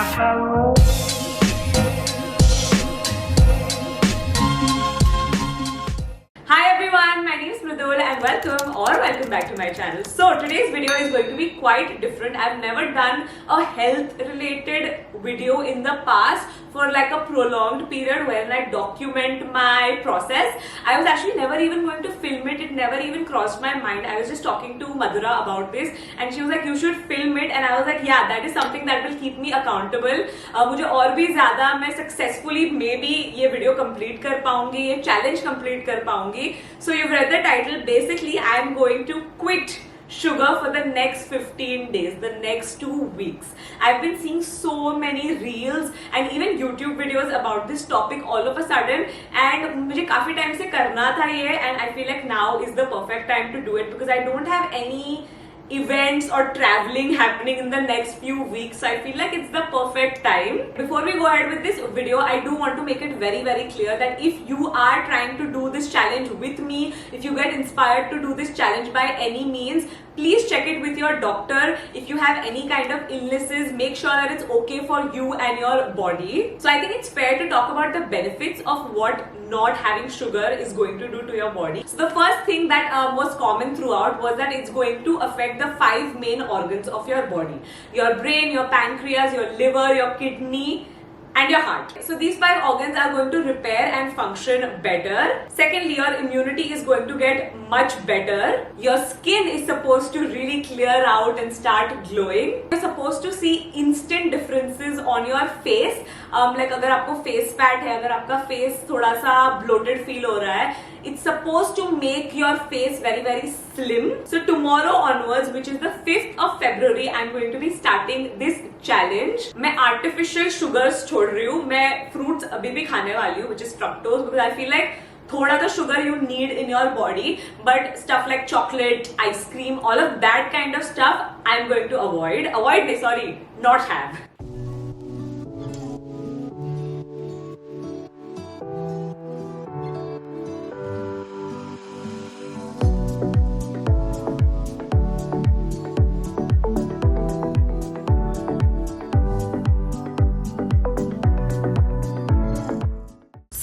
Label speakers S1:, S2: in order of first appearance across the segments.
S1: Hi everyone, my name is Mridul and welcome back to my channel. So today's video is going to be quite different. I've never done a health related video in the past for like a prolonged period where I document my process. I was actually never even going to film it. It never even crossed my mind. I was just talking to Madhura about this and she was like, you should film it, and I was like, yeah, that is something that will keep me accountable. मुझे और भी ज़्यादा मैं successfully maybe ये video complete कर पाऊंगी, ये challenge complete कर पाऊंगी. So you've read the title. Basically, I am going to quit sugar for the next 15 days, the next 2 weeks. I've been seeing so many reels and even YouTube videos about this topic all of a sudden, and मुझे काफी time से करना था ये, and I feel like now is the perfect time to do it because I don't have any events or traveling happening in the next few weeks, so I feel like it's the perfect time. Before we go ahead with this video, I do want to make it very clear that if you are trying to do this challenge with me, if you get inspired to do this challenge by any means, please check it with your doctor. If you have any kind of illnesses, make sure that it's okay for you and your body. So I think it's fair to talk about the benefits of what not having sugar is going to do to your body. So the first thing that was common throughout was that it's going to affect the 5 main organs of your body: your brain, your pancreas, your liver, your kidney, and your heart. So these 5 organs are going to repair and function better. Secondly, your immunity is going to get much better. Your skin is supposed to really clear out and start glowing. You're supposed to see instant differences on your face. Like अगर आपको face fat है, अगर आपका face थोड़ा सा bloated feel हो रहा है, it's supposed to make your face very slim. So tomorrow onwards, which is the 5th of February, I'm going to be starting this challenge. मैं artificial sugars छोड़ रही हूँ. मैं fruits अभी भी खाने वाली हूँ, which is fructose, because I feel like थोड़ा तो sugar you need in your body, but stuff like chocolate, ice cream, all of that kind of stuff I'm going to not have.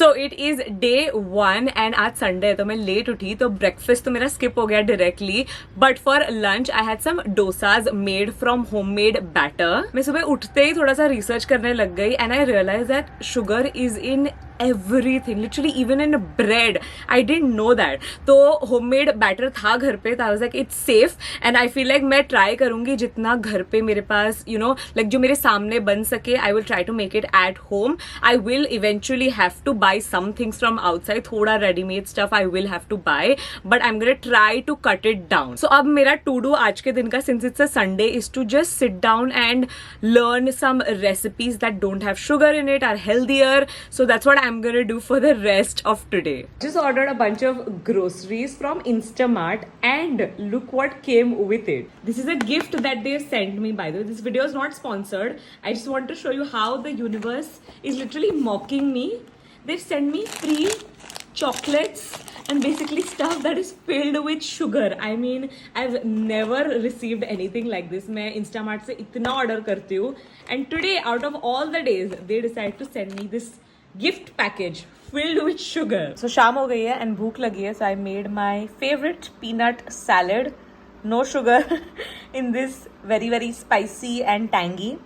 S1: So it is day 1 and आज Sunday है तो मैं late उठी, तो breakfast तो मेरा skip हो गया directly, but for lunch I had some dosas made from homemade batter. मैं सुबह उठते ही थोड़ा सा research करने लग गई and I realized that sugar is in everything, literally even in bread. I didn't know that. तो homemade batter था घर पे, तो I was like it's safe and I feel like मैं try करूँगी जितना घर पे मेरे पास like जो मेरे सामने बन सके, I will try to make it at home. I will eventually have to buy some things from outside, थोड़ा ready-made stuff I will have to buy, but I'm gonna try to cut it down. So अब मेरा to do आज के दिन का, since it's a Sunday, is to just sit down and learn some recipes that don't have sugar in it, are healthier. So that's what I'm gonna do for the rest of today. Just ordered a bunch of groceries from Instamart and look what came with it. This is a gift that they sent me, by the way. This video is not sponsored. I just want to show you how the universe is literally mocking me. They send me free chocolates and basically stuff that is filled with sugar. I mean, I've never received anything like this. मैं Instamart से इतना order करती हूँ, and today, out of all the days, they decided to send me this gift package filled with sugar. So शाम हो गई है and भूख लगी है, so I made my favorite peanut salad. No sugar in this, very spicy and tangy.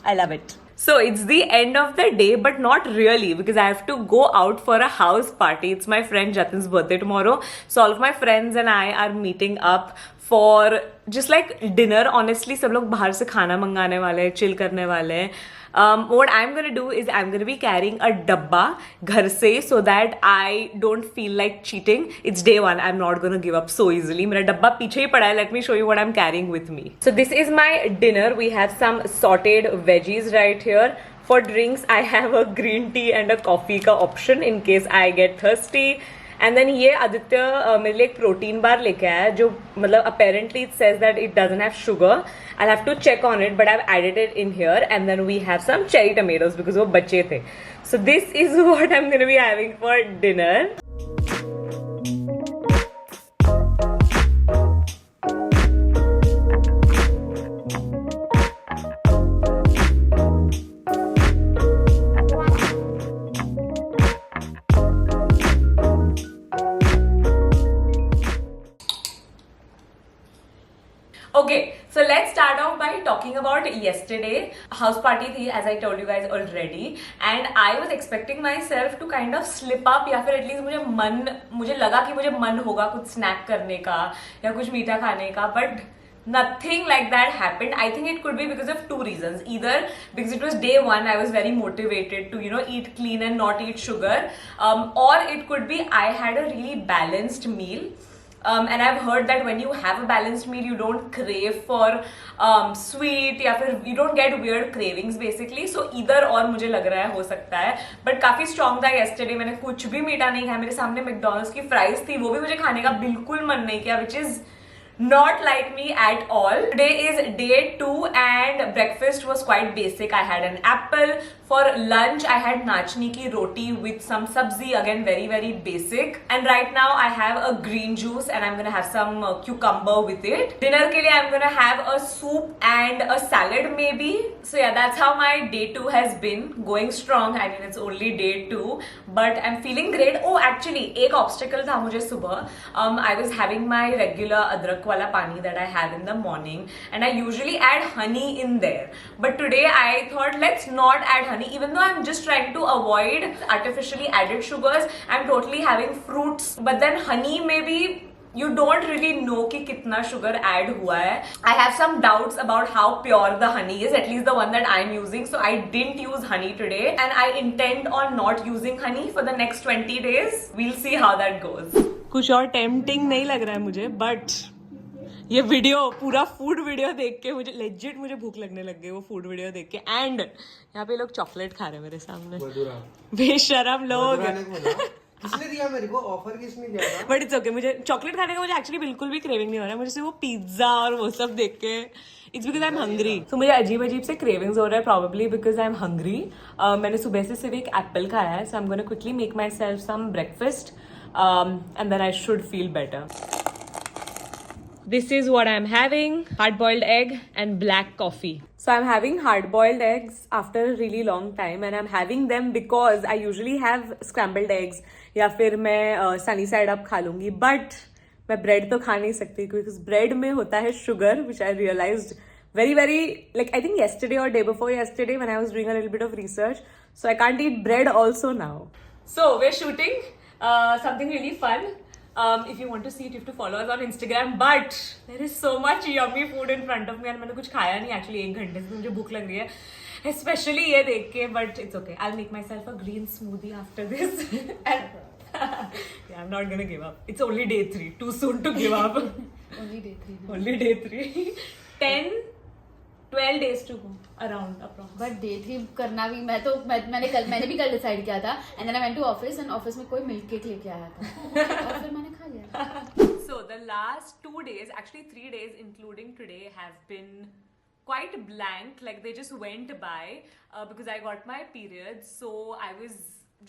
S1: I love it. So it's the end of the day, but not really, because I have to go out for a house party. It's my friend Jatin's birthday tomorrow. So all of my friends and I are meeting up for just like dinner. Honestly, सब लोग बाहर से खाना मंगाने वाले हैं, chill करने वाले हैं. What I'm gonna do is I'm gonna be carrying a dabba घर से, so that I don't feel like cheating. It's day 1. I'm not gonna give up so easily. मेरा डब्बा पीछे ही पड़ा है. Let me show you what I'm carrying with me. So this is my dinner. We have some sauteed veggies right here. For drinks, I have a green tea and a coffee का option in case I get thirsty. And then ये आदित्य मेरे लिए एक protein bar लेके आया है जो मतलब apparently it says that it doesn't have sugar. I have to check on it but I have added it in here and then we have some cherry tomatoes because वो बच्चे थे. So this is what I am gonna be having for dinner. yesterday. House party थी, as I told you guys already, and I was expecting myself to kind of slip up, या फिर at least मुझे लगा कि मुझे मन होगा कुछ snack करने का या कुछ मीठा खाने का, but nothing like that happened. I think it could be because of two reasons. Either because it was day one, I was very motivated to, eat clean and not eat sugar. Or it could be I had a really balanced meal. And I've heard that when you have a balanced meal, you don't crave for sweet, या फिर you don't get weird cravings basically. So either or मुझे लग रहा है हो सकता है. But काफी strong था yesterday. मैंने कुछ भी मीठा नहीं खाया. मेरे सामने McDonald's की fries थी, वो भी मुझे खाने का बिल्कुल मन नहीं किया, which is not like me at all. Today is day 2 and breakfast was quite basic. I had an apple. For lunch I had nachni ki roti with some sabzi, again very basic. And right now I have a green juice and I'm gonna have some cucumber with it. Dinner ke liye I'm gonna have a soup and a salad maybe. So yeah, that's how my day 2 has been. Going strong. I mean, it's only day 2 but I'm feeling great. Oh, actually एक obstacle था मुझे सुबह. I was having my regular adrak wala pani that I have in the morning and I usually add honey in there, but today I thought let's not add honey. Even though I'm just trying to avoid artificially added sugars, I'm totally having fruits, but then honey maybe you don't really know कि कितना sugar add हुआ है. I have some doubts about how pure the honey is, at least the one that I'm using, so I didn't use honey today and I intend on not using honey for the next 20 days. We'll see how that goes. कुछ और tempting नहीं लग रहा है मुझे, but ये video पूरा food video देख के मुझे भूख लगने लग गई वो फूड वीडियो देख के. एंड यहाँ पे लोग चॉकलेट खा रहे हैं मेरे सामने, बेशरम लोग.
S2: किसने दिया मेरे को ऑफर? किसने दिया था?
S1: But it's okay. मुझे चॉकलेट खाने का मुझे एक्चुअली बिल्कुल भी क्रेविंग नहीं हो रहा है. मुझे सिर्फ वो पिज्जा और वो सब देख के it's because I am hungry. तो मुझे अजीब से क्रेविंग्स हो रहा है, probably because I am hungry. मैंने सुबह से सिर्फ एक एप्पल खाया है, so I am gonna quickly make myself some breakfast and then I should feel better. This is what I'm having: hard-boiled egg and black coffee. So I'm having hard-boiled eggs after a really long time, and I'm having them because I usually have scrambled eggs या फिर मैं sunny side up खा लूंगी. But मैं bread तो खा नहीं सकती because bread में होता है sugar, which I realized very like I think yesterday or day before yesterday when I was doing a little bit of research. So I can't eat bread also now. So we're shooting something really fun. If you want to see it, you have to follow us on Instagram. But there is so much yummy food in front of me and मैंने कुछ खाया नहीं actually. 1 घंटे से मुझे भूख लग रही है, especially ये देख के. But it's okay. I'll make myself a green smoothie after this. And yeah, I'm not gonna give up. It's only day 3. Too soon to give up.
S3: Only day 3.
S1: Only day 3. 12 days to go around approx.
S3: But day 3 करना भी मैंने भी कल decide किया था. And then I went to office and office में कोई milk cake लेके आया था और फिर मैंने खा लिया.
S1: So the last 2 days, actually 3 days including today, have been quite blank. Like they just went by because I got my periods. So I was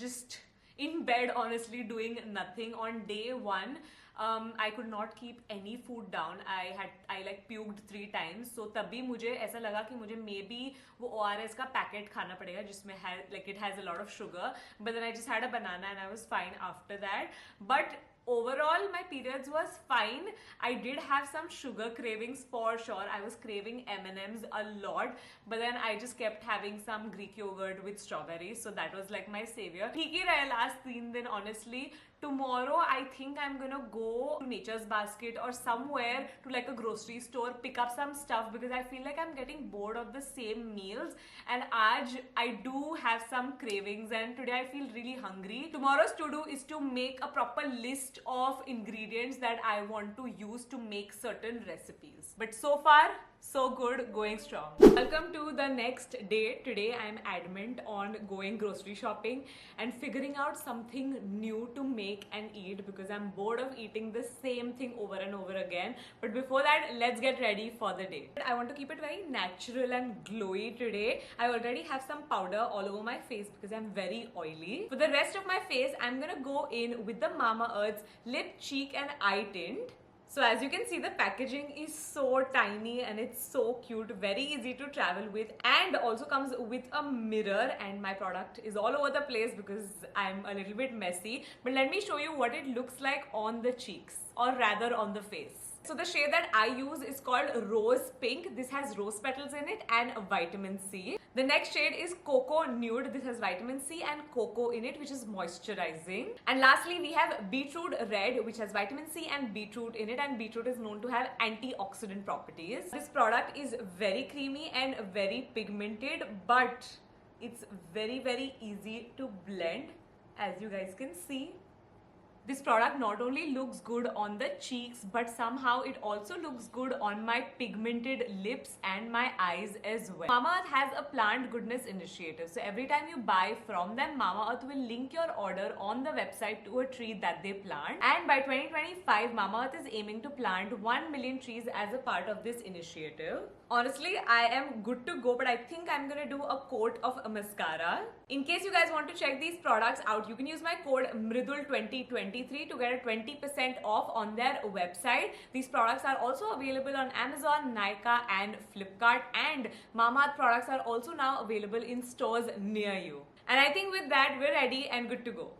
S1: just in bed honestly doing nothing on day 1. I could not keep any food down. I like puked 3 times. So तभी मुझे ऐसा लगा कि मुझे maybe वो ORS का packet खाना पड़ेगा जिसमें like it has a lot of sugar. But then I just had a banana and I was fine after that. But overall my periods was fine. I did have some sugar cravings for sure. I was craving M&Ms a lot, but then I just kept having some Greek yogurt with strawberries, so that was like my savior. ठीक ही रहे last 3 दिन honestly. Tomorrow I think I'm gonna go to Nature's Basket or somewhere to like a grocery store, pick up some stuff because I feel like I'm getting bored of the same meals. And aaj I do have some cravings and today I feel really hungry. Tomorrow's to do is to make a proper list of ingredients that I want to use to make certain recipes. But so far so good, going strong. Welcome to the next day. Today I'm adamant on going grocery shopping and figuring out something new to make and eat because I'm bored of eating the same thing over and over again. But before that, let's get ready for the day. I want to keep it very natural and glowy today. I already have some powder all over my face because I'm very oily. For the rest of my face, I'm gonna go in with the Mamaearth's lip, cheek and eye tint. So as you can see, the packaging is so tiny and it's so cute, very easy to travel with, and also comes with a mirror, and my product is all over the place because I'm a little bit messy. But let me show you what it looks like on the cheeks, or rather on the face. So the shade that I use is called Rose Pink. This has rose petals in it and vitamin C. The next shade is Cocoa Nude. This has vitamin C and cocoa in it, which is moisturizing. And lastly, we have Beetroot Red, which has vitamin C and beetroot in it, and beetroot is known to have antioxidant properties. This product is very creamy and very pigmented, but it's very easy to blend, as you guys can see. This product not only looks good on the cheeks, but somehow it also looks good on my pigmented lips and my eyes as well. Mamaearth has a plant goodness initiative. So every time you buy from them, Mamaearth will link your order on the website to a tree that they plant. And by 2025, Mamaearth is aiming to plant 1 million trees as a part of this initiative. Honestly, I am good to go, but I think I'm gonna do a coat of a mascara. In case you guys want to check these products out, you can use my code MRIDUL2023 to get a 20% off on their website. These products are also available on Amazon, Nykaa and Flipkart, and Mamaearth products are also now available in stores near you. And I think with that, we're ready and good to go.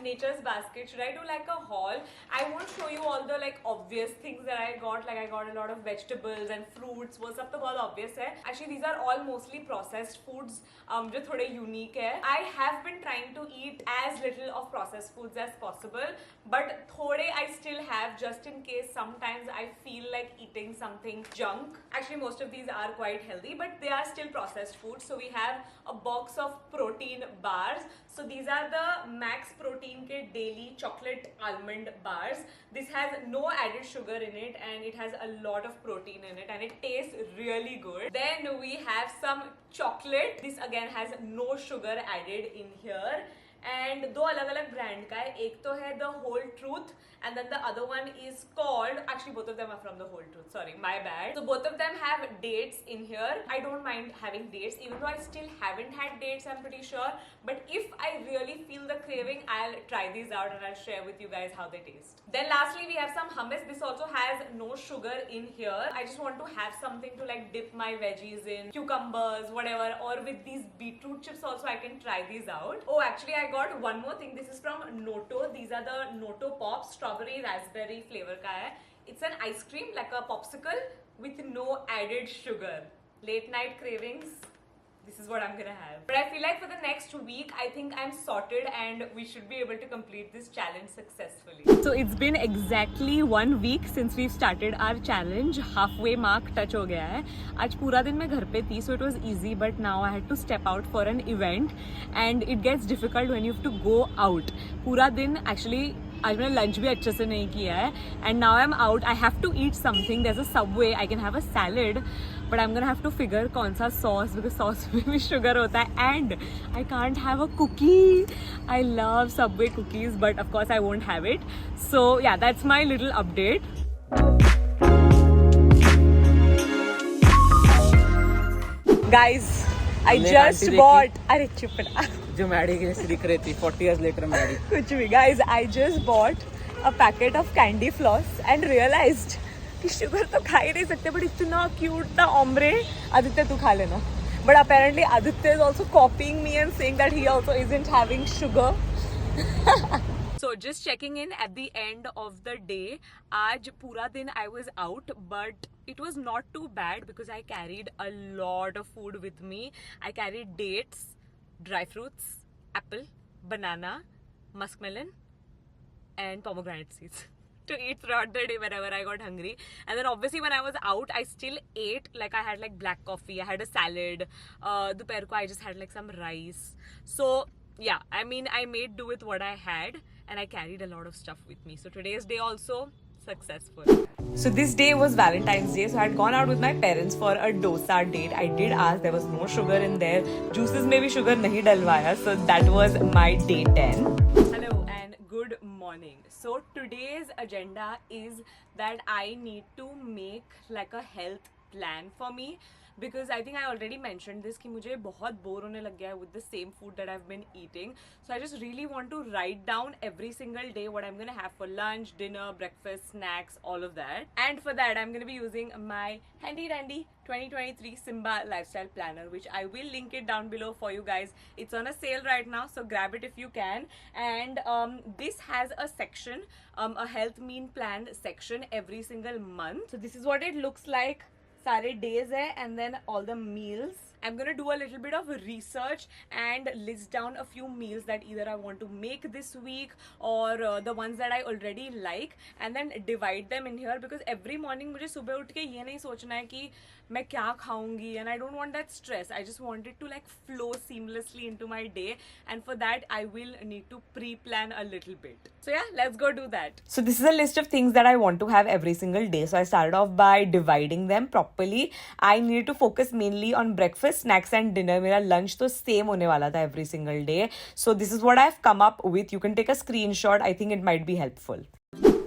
S1: Nature's Basket. Should I do like a haul? I won't show you all the like obvious things that I got. Like I got a lot of vegetables and fruits. वो सब तो बहुत obvious है. Actually, these are all mostly processed foods. जो थोड़े unique है. I have been trying to eat as little of processed foods as possible, but थोड़े I still have just in case. Sometimes I feel like eating something junk. Actually, most of these are quite healthy, but they are still processed foods. So we have a box of protein bars. So these are the Max Protein ke daily chocolate almond bars. This has no added sugar in it and it has a lot of protein in it and it tastes really good. Then we have some chocolate. This again has no sugar added in here. And दो अलग अलग brand का है. एक तो है The Whole Truth and then the other one is called, actually both of them are from The Whole Truth, sorry, my bad. So both of them have dates in here. I don't mind having dates, even though I still haven't had dates, I'm pretty sure. But if I really feel the craving, I'll try these out and I'll share with you guys how they taste. Then lastly, we have some hummus. This also has no sugar in here. I just want to have something to like dip my veggies in, cucumbers, whatever, or with these beetroot chips also I can try these out. Oh, actually I got one more thing. This is from Noto. These are the Noto Pops, strawberry raspberry flavor ka hai. It's an ice cream like a popsicle with no added sugar. Late night cravings, this is what I'm gonna have. But I feel like for the next week, I think I'm sorted and we should be able to complete this challenge successfully. So it's been exactly 1 week since we've started our challenge. Halfway mark touch ho gaya hai. आज पूरा दिन मैं घर पे थी, so it was easy, but now I had to step out for an event and it gets difficult when you have to go out. पूरा दिन actually आज मैंने लंच भी अच्छे से नहीं किया है and now I'm out. I have to eat something. There's a Subway. I can have a salad, but I'm gonna have to figure कौन सा sauce, because sauce में भी sugar होता है and I can't have a cookie. I love Subway cookies, but of course I won't have it. So yeah, that's my little update. Guys, I just bought. अरे चुप रहा.
S2: जो Maddie के जैसे दिख रही थी 40 years later मैडी.
S1: कुछ भी. Guys, I just bought a packet of candy floss and realized कि शुगर तो खा ही नहीं सकते, but इतना क्यूट था ombre. आदित्य तू खा लेना. But apparently Aditya is also copying me and saying that he also isn't having sugar. So just checking in at the end of the day. आज पूरा दिन I was out, but it was not too bad because I carried a lot of food with me. I carried dates, dry fruits, apple, banana, muskmelon, and pomegranate seeds to eat throughout the day whenever I got hungry. And then obviously when I was out, I still ate. Like I had like black coffee, I had a salad. Dopair ko I just had like some rice. So yeah, I mean I made do with what I had and I carried a lot of stuff with me. So today's day also successful. So this day was Valentine's Day, so I had gone out with my parents for a dosa date. I did ask, there was no sugar in there. Juices में भी sugar नहीं डलवाया, so that was my day 10. Hello and good morning. So today's agenda is that I need to make like a health plan for me. because I think I already mentioned this कि मुझे बहुत bore होने लग गया है with the same food that I've been eating. So I just really want to write down every single day what I'm gonna have for lunch, dinner, breakfast, snacks, all of that. And for that I'm gonna be using my handy dandy 2023 Simba lifestyle planner, which I will link it down below for you guys. It's on a sale right now, so grab it if you can. And this has a section, a health meal plan section every single month. So this is what it looks like. सारे days है and then all the meals. I'm gonna do a little bit of research and list down a few meals that either I want to make this week or the ones that I already like, and then divide them in here, because every morning मुझे सुबह उठ के ये नहीं सोचना है कि मैं क्या खाऊंगी, and I don't want that stress. I just want it to like flow seamlessly into my day, and for that I will need to pre-plan a little bit. So yeah, let's go do that. So this is a list of things that I want to have every single day. So I started off by dividing them properly. I needed to focus mainly on breakfast, snacks and dinner. मेरा lunch तो same होने वाला था every single day. So this is what I've come up with. You can take a screenshot. I think it might be helpful.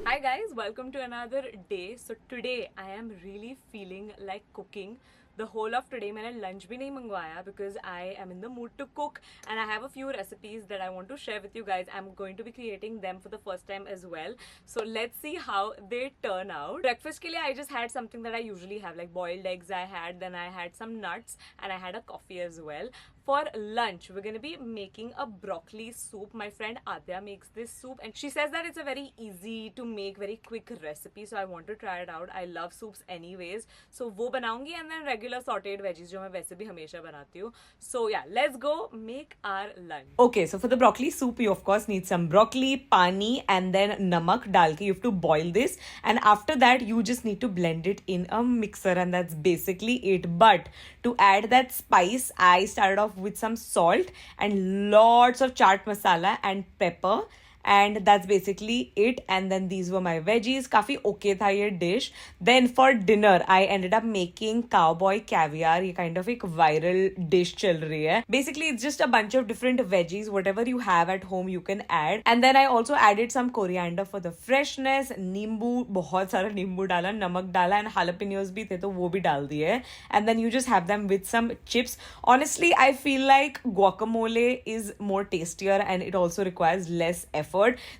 S1: Hi guys, welcome to another day. So today I am really feeling like cooking. The whole of today मैंने lunch भी नहीं मंगवाया because I am in the mood to cook, and I have a few recipes that I want to share with you guys. I'm going to be creating them for the first time as well. So let's see how they turn out. Breakfast के लिए I just had something that I usually have, like boiled eggs I had, then I had some nuts and I had a coffee as well. For lunch, we're going to be making a broccoli soup. My friend Adya makes this soup and she says that it's a very easy to make, very quick recipe. So I want to try it out. I love soups anyways. So वो बनाऊंगी, and then regular sauteed veggies जो मैं वैसे भी हमेशा बनाती हूँ. So yeah, let's go make our lunch. Okay, so for the broccoli soup, you of course need some broccoli, pani and then namak डाल के you have to boil this. And after that, you just need to blend it in a mixer, and that's basically it. But to add that spice, I started off with some salt and lots of chaat masala and pepper, and that's basically it. And then these were my veggies. काफी okay था ये dish. Then for dinner I ended up making cowboy caviar. ये kind of एक viral dish चल रही है. Basically it's just a bunch of different veggies, whatever you have at home you can add. And then I also added some coriander for the freshness, नींबू, बहुत सारा नींबू डाला, नमक डाला, and jalapenos भी थे तो वो भी डाल दिए. And then you just have them with some chips. Honestly, I feel like guacamole is more tastier and it also requires less effort.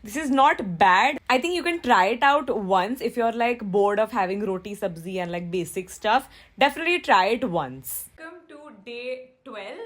S1: This is not bad. I think you can try it out once if you're like bored of having roti sabzi and like basic stuff. Definitely try it once. Welcome to day 12.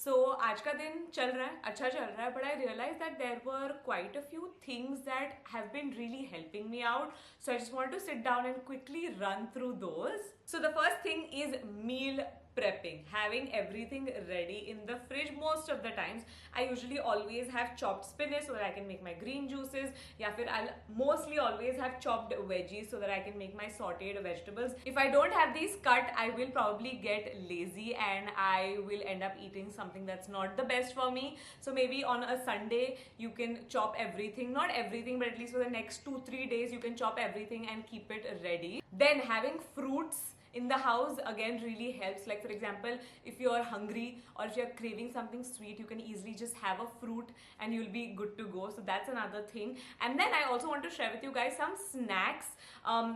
S1: So आज का दिन चल रहा है, अच्छा चल रहा है, but I realized that there were quite a few things that have been really helping me out. So I just want to sit down and quickly run through those. So the first thing is meal prepping, having everything ready in the fridge. Most of the times I usually always have chopped spinach so that I can make my green juices, या फिर I'll mostly always have chopped veggies so that I can make my sauteed vegetables. If I don't have these cut, I will probably get lazy and I will end up eating something that's not the best for me. So maybe on a Sunday you can chop everything, not everything, but at least for the next 2-3 days you can chop everything and keep it ready. Then having fruits in the house again really helps. Like for example, if you're hungry or if you're craving something sweet, you can easily just have a fruit and you'll be good to go. So that's another thing. And then I also want to share with you guys some snacks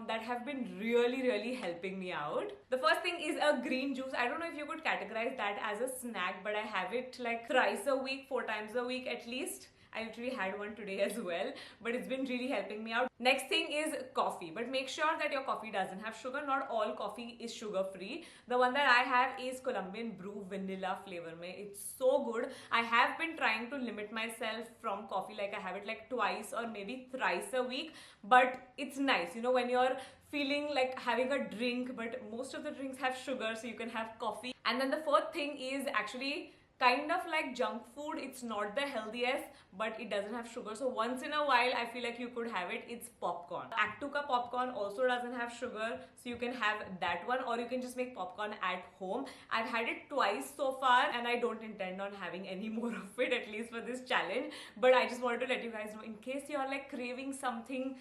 S1: that have been really helping me out. The first thing is a green juice. I don't know if you could categorize that as a snack, but I have it like thrice a week, 4 times a week at least. I literally had one today as well, but it's been really helping me out. Next thing is coffee, but make sure that your coffee doesn't have sugar. Not all coffee is sugar free. The one that I have is Colombian Brew vanilla flavor mein. It's so good. I have been trying to limit myself from coffee, like I have it like twice or maybe thrice a week, but it's nice, you know, when you're feeling like having a drink, but most of the drinks have sugar, so you can have coffee. And then the fourth thing is actually kind of like junk food. It's not the healthiest, but it doesn't have sugar. So once in a while, I feel like you could have it. It's popcorn. Act 2 ka popcorn also doesn't have sugar, so you can have that one, or you can just make popcorn at home. I've had it twice so far, and I don't intend on having any more of it, at least for this challenge. But I just wanted to let you guys know, in case you're like craving something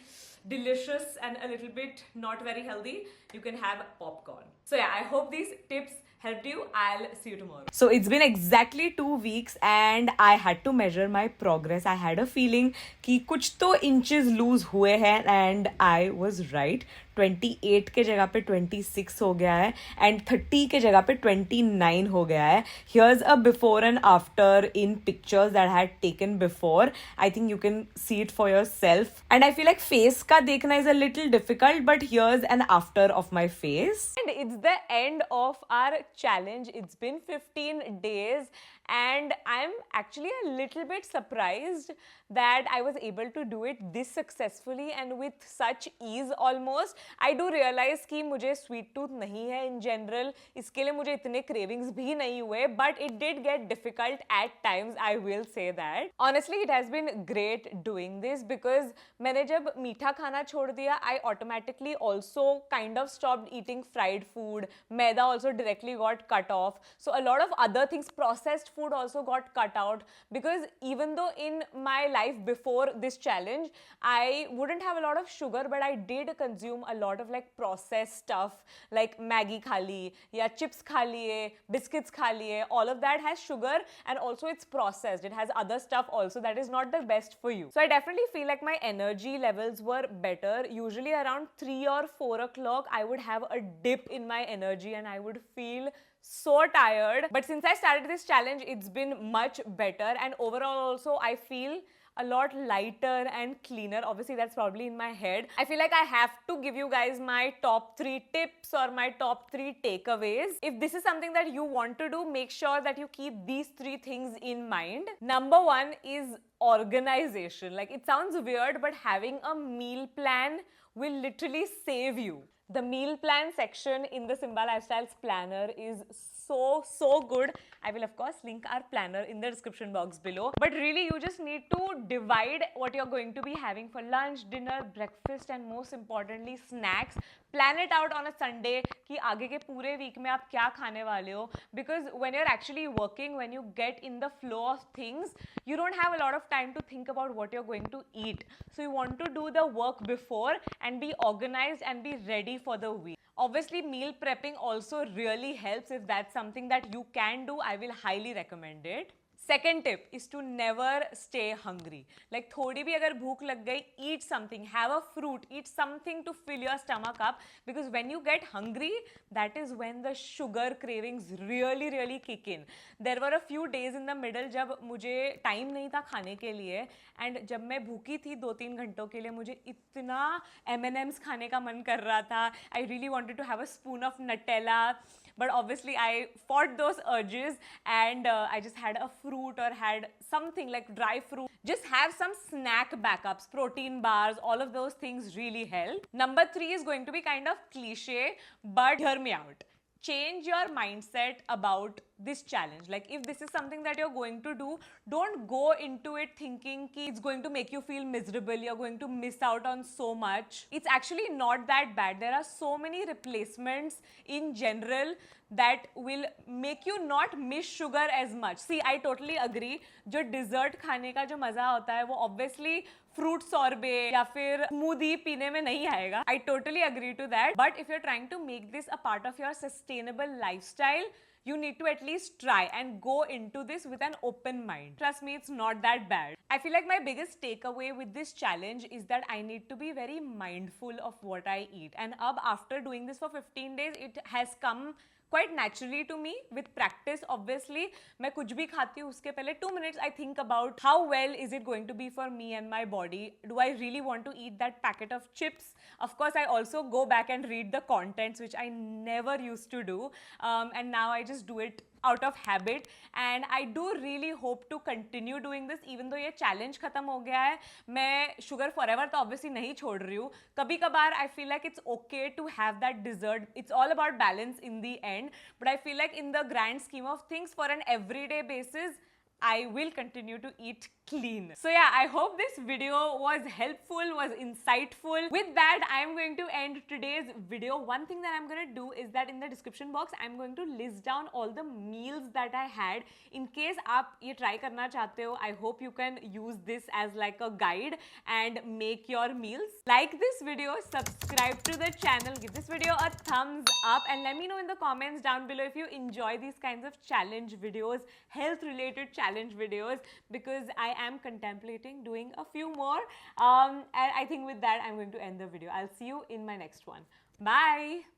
S1: delicious and a little bit not very healthy, you can have popcorn. So yeah, I hope these tips helped you. I'll see you tomorrow. So it's been exactly 2 weeks and I had to measure my progress. I had a feeling कि कुछ तो inches lose हुए हैं, and I was right. 28 के जगह पे 26 हो गया है एंड 30 के जगह पे 29 हो गया है. Here's a before and after in pictures that I had taken before. I think you can see it for yourself. And I feel like face का देखना is a little difficult, but here's an after of my face. And it's the end of our challenge. It's been 15 days and I'm actually a little bit surprised that I was able to do it this successfully and with such ease almost. I do realize कि मुझे sweet tooth नहीं है in general, इसके लिए मुझे इतने cravings भी नहीं हुए, but it did get difficult at times, I will say that. Honestly, it has been great doing this because मैंने जब मीठा खाना छोड़ दिया, I automatically also kind of stopped eating fried food. Maida also directly got cut off. So a lot of other things, processed food also got cut out because even though in my life before this challenge, I wouldn't have a lot of sugar, but I did consume a lot of like processed stuff like Maggi खा ली या chips खा लिए, biscuits खा लिए. All of that has sugar and also it's processed. It has other stuff also that is not the best for you. So I definitely feel like my energy levels were better. Usually around 3 or 4 o'clock, I would have a dip in my energy and I would feel so tired. But since I started this challenge, it's been much better and overall also I feel a lot lighter and cleaner. Obviously that's probably in my head. I feel like I have to give you guys my top 3 tips or my top 3 takeaways. If this is something that you want to do, make sure that you keep these 3 things in mind. Number 1 is organization. Like, it sounds weird, but having a meal plan will literally save you. The meal plan section in the Simba Lifestyles planner is so good. I will of course link our planner in the description box below. But really you just need to divide what you're going to be having for lunch, dinner, breakfast and most importantly snacks. Plan it out on a Sunday कि आगे के पूरे week में आप क्या खाने वाले हो. Because when you're actually working, when you get in the flow of things, you don't have a lot of time to think about what you're going to eat. So you want to do the work before and be organized and be ready for the week. Obviously, meal prepping also really helps. If that's something that you can do, I will highly recommend it. Second tip is to never stay hungry. Like, थोड़ी भी अगर भूख लग गई, eat something, have a fruit, eat something to fill your stomach up. Because when you get hungry, that is when the sugar cravings really kick in. There were a few days in the middle जब मुझे time नहीं था खाने के लिए and जब मैं भूखी थी 2-3 घंटों के लिए मुझे इतना M&Ms खाने का मन कर रहा था. I really wanted to have a spoon of Nutella. But obviously I fought those urges and I just had a fruit or had something like dry fruit. Just have some snack backups, protein bars, all of those things really help. Number 3 is going to be kind of cliche, but hear me out. Change your mindset about this challenge. Like, if this is something that you're going to do, don't go into it thinking ki it's going to make you feel miserable, you're going to miss out on so much. It's actually not that bad. There are so many replacements in general that will make you not miss sugar as much. See, I totally agree. जो dessert खाने का जो मजा होता है वो obviously fruit sorbet या फिर smoothie पीने में नहीं आएगा. I totally agree to that. But if you're trying to make this a part of your sustainable lifestyle, you need to at least try and go into this with an open mind. Trust me, it's not that bad. I feel like my biggest takeaway with this challenge is that I need to be very mindful of what I eat. And after doing this for 15 days, it has come quite naturally to me with practice. Obviously, मैं कुछ भी खाती हूँ उसके पहले 2 minutes I think about how well is it going to be for me and my body. Do I really want to eat that packet of chips? Of course, I also go back and read the contents, which I never used to do, and now I just do it out of habit. And I do really hope to continue doing this even though ये challenge खत्म हो गया है. मैं sugar forever तो obviously नहीं छोड़ रही हूँ. कभी कभार I feel like it's okay to have that dessert. It's all about balance in the end. But I feel like in the grand scheme of things, for an everyday basis, I will continue to eat clean. So yeah, I hope this video was helpful, was insightful. With that, I am going to end today's video. One thing that I'm going to do is that in the description box, I'm going to list down all the meals that I had. In case आप ये try करना चाहते हो, I hope you can use this as like a guide and make your meals. Like this video, subscribe to the channel, give this video a thumbs up and let me know in the comments down below if you enjoy these kinds of challenge videos, health related challenges challenge videos because I am contemplating doing a few more. And I think with that, I'm going to end the video. I'll see you in my next one. Bye.